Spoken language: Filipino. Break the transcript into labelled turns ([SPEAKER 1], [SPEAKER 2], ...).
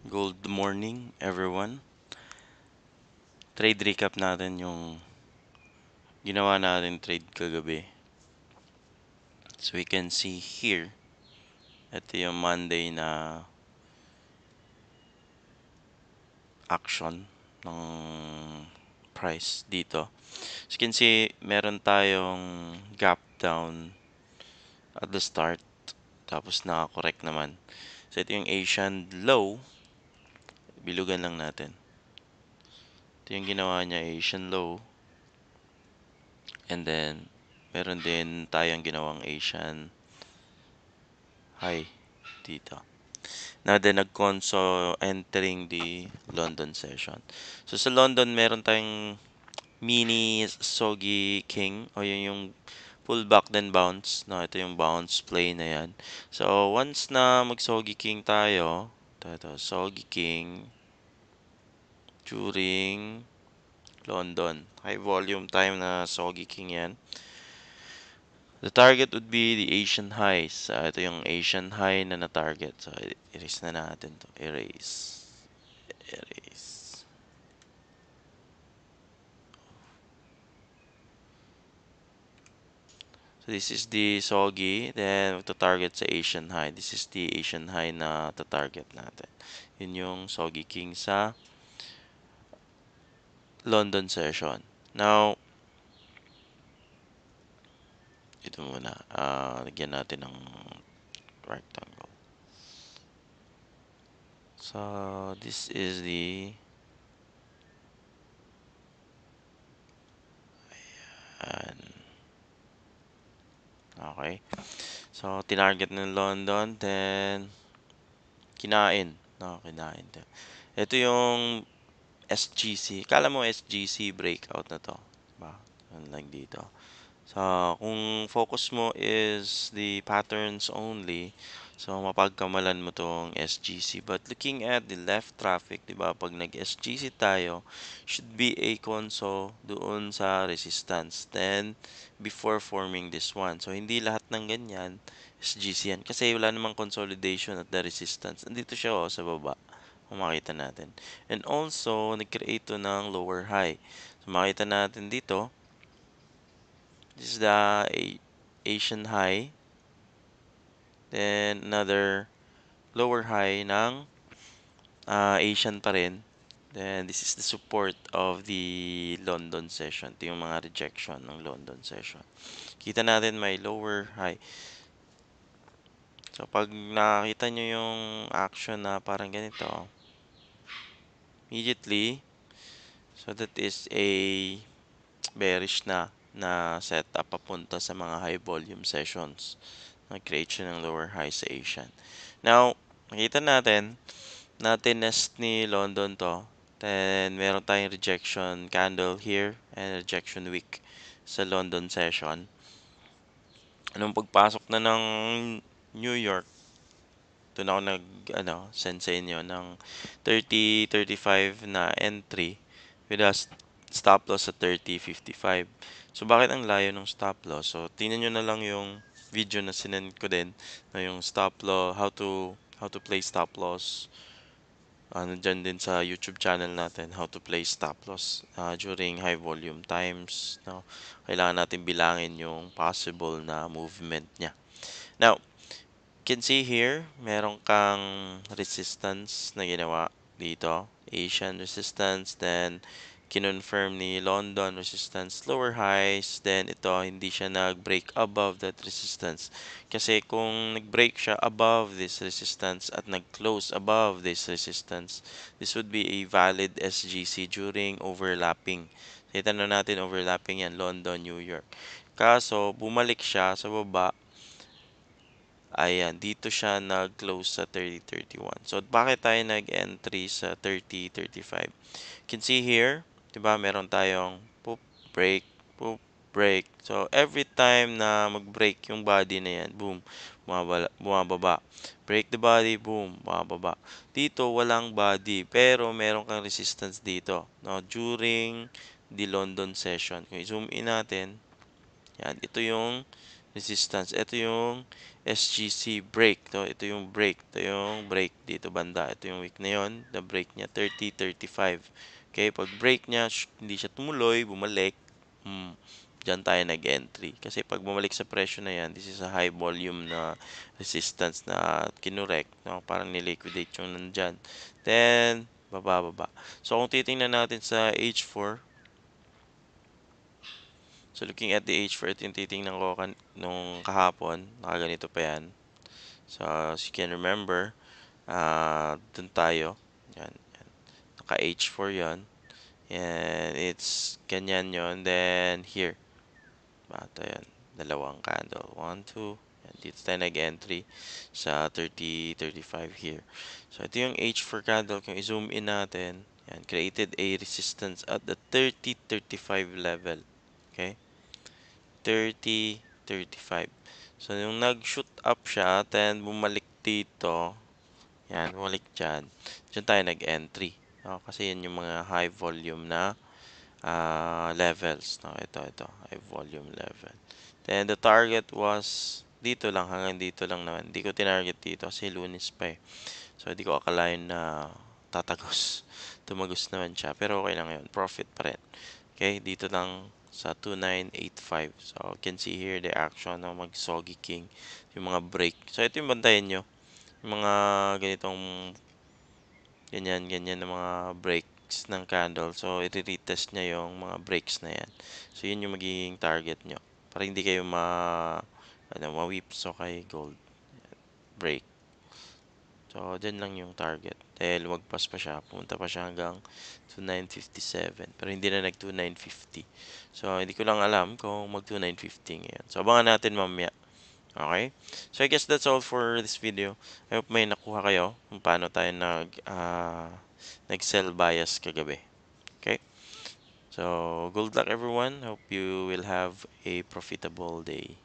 [SPEAKER 1] Good morning, everyone. Trade recap natin yung ginawa natin trade kagabi. So we can see here, ito yung Monday na action ng price dito. So you can see, meron tayong gap down at the start. Tapos naka-correct naman. So ito yung Asian low. Bilugan lang natin. Ito yung ginawa niya, Asian low. And then, meron din tayong ginawang Asian high dito. Na then nag-conso entering the London session. So sa London, meron tayong mini Sogi King o yun yung pullback then bounce. No, ito yung bounce play na yan. So once na mag-Sogi King tayo, ito, Sogi King during London. High volume time na Sogi King yan. The target would be the Asian highs. Ito yung Asian high na na-target. So, erase na natin to. Erase. Erase. So, this is the Sogi. Then, magta-target sa Asian high. This is the Asian high na ta-target natin. Yun yung Sogi King sa London session. Now, ito muna. Lagyan natin ng rectangle. So, this is the okay. So, tinarget ng London, then kinain. No, kinain. Ito yung SGC. Kala mo SGC breakout na to. Diba? Like dito. So, kung focus mo is the patterns only, so mapagkamalan mo tong SGC. But looking at the left traffic, di ba, pag nag-SGC tayo, should be a conso doon sa resistance. Then, before forming this one. So, hindi lahat ng ganyan, SGC yan. Kasi wala namang consolidation at the resistance. Nandito siya sa baba. Kung makita natin. And also, nag-create to ng lower high. So, makita natin dito, this is the Asian high. Then, another lower high ng Asian pa rin. Then, this is the support of the London session. Ito yung mga rejection ng London session. Kita natin may lower high. So, pag nakita nyo yung action na parang ganito, immediately, so that is a bearish na setup papunta sa mga high volume sessions. Nag-create siya ng lower high sa Asian. Now, nakita natin, na-test ni London to. Then, meron tayong rejection candle here and rejection wick sa London session. Anong pagpasok na ng New York, doon ako send sa inyo ng 30-35 na entry with a stop loss sa 30.55. So, bakit ang layo ng stop loss? So, tingnan nyo na lang yung video na sinend ko din na yung stop loss, how to play stop loss. Dyan din sa YouTube channel natin, how to play stop loss during high volume times. No? Kailangan natin bilangin yung possible na movement niya. Now, you can see here, meron kang resistance na ginawa dito. Asian resistance, then kinonfirm ni London resistance lower highs, then ito hindi siya nag-break above that resistance. Kasi kung nag-break siya above this resistance at nag-close above this resistance, this would be a valid SGC during overlapping. Kita na natin overlapping yan, London, New York. Kaso, bumalik siya sa baba. Ayan, dito siya nag-close sa 30.31. So, bakit tayo nag-entry sa 30.35? You can see here, 'di ba, meron tayong poop, break. So, every time na mag-break yung body na yan, boom, bumababa. Break the body, boom, bumababa. Dito, walang body, pero meron kang resistance dito. No, during the London session. Kung i-zoom in natin, yan, ito yung resistance. Ito yung SGC break. Ito yung break. Ito yung break dito banda. Ito yung week na yun. The break niya 30, 35. Okay, pag break niya, hindi siya tumuloy, bumalik. Diyan tayo nag-entry. Kasi pag bumalik sa presyo na yan, this is a high volume na resistance na kinurek. No? Parang niliquidate yung nandyan. Then, baba. So, kung titingnan natin sa H4, so looking at the H4, ito yung titingnan ko nung kahapon. Nakaganito pa yan. So, as you can remember, dun tayo. Yan. Naka H4 yon. And it's ganyan yon. Then, here. Ito yan. Dalawang candle. 1, 2. Yan. Dito tayo nag-entry sa 30, 35 here. So, ito yung H4 candle. Kung i-zoom in natin, yan. Created a resistance at the 30, 35 level. Okay? 30, 35. So, yung nag-shoot up siya, then bumalik dito. Yan, bumalik dyan. Diyan tayo nag-entry. No? Kasi yan yung mga high volume na levels. No? Ito. High volume level. Then, the target was dito lang. Hanggang dito lang naman. Hindi ko tinarget dito kasi lunis pa eh. So, hindi ko akalain na tatagos. Tumagos naman siya. Pero okay lang yun. Profit pa rin. Okay, dito lang sa 2985. So, you can see here the action ng mag-soggy king. Yung mga break. So, ito yung bantayan nyo. Yung mga ganitong ganyan na mga breaks ng candle. So, i-retest niya yung mga breaks na yan. So, yun yung magiging target nyo. Para hindi kayo ma-whipsaw kay gold. Break. So, dyan lang yung target. Dahil lumagpas pa siya. Pumunta pa siya hanggang 2957. Pero hindi na nag-2950. So, hindi ko lang alam kung mag-2950 ngayon. So, abangan natin mamaya. Okay? So, I guess that's all for this video. I hope may nakuha kayo kung paano tayo nag-sell bias kagabi. Okay? So, good luck everyone. Hope you will have a profitable day.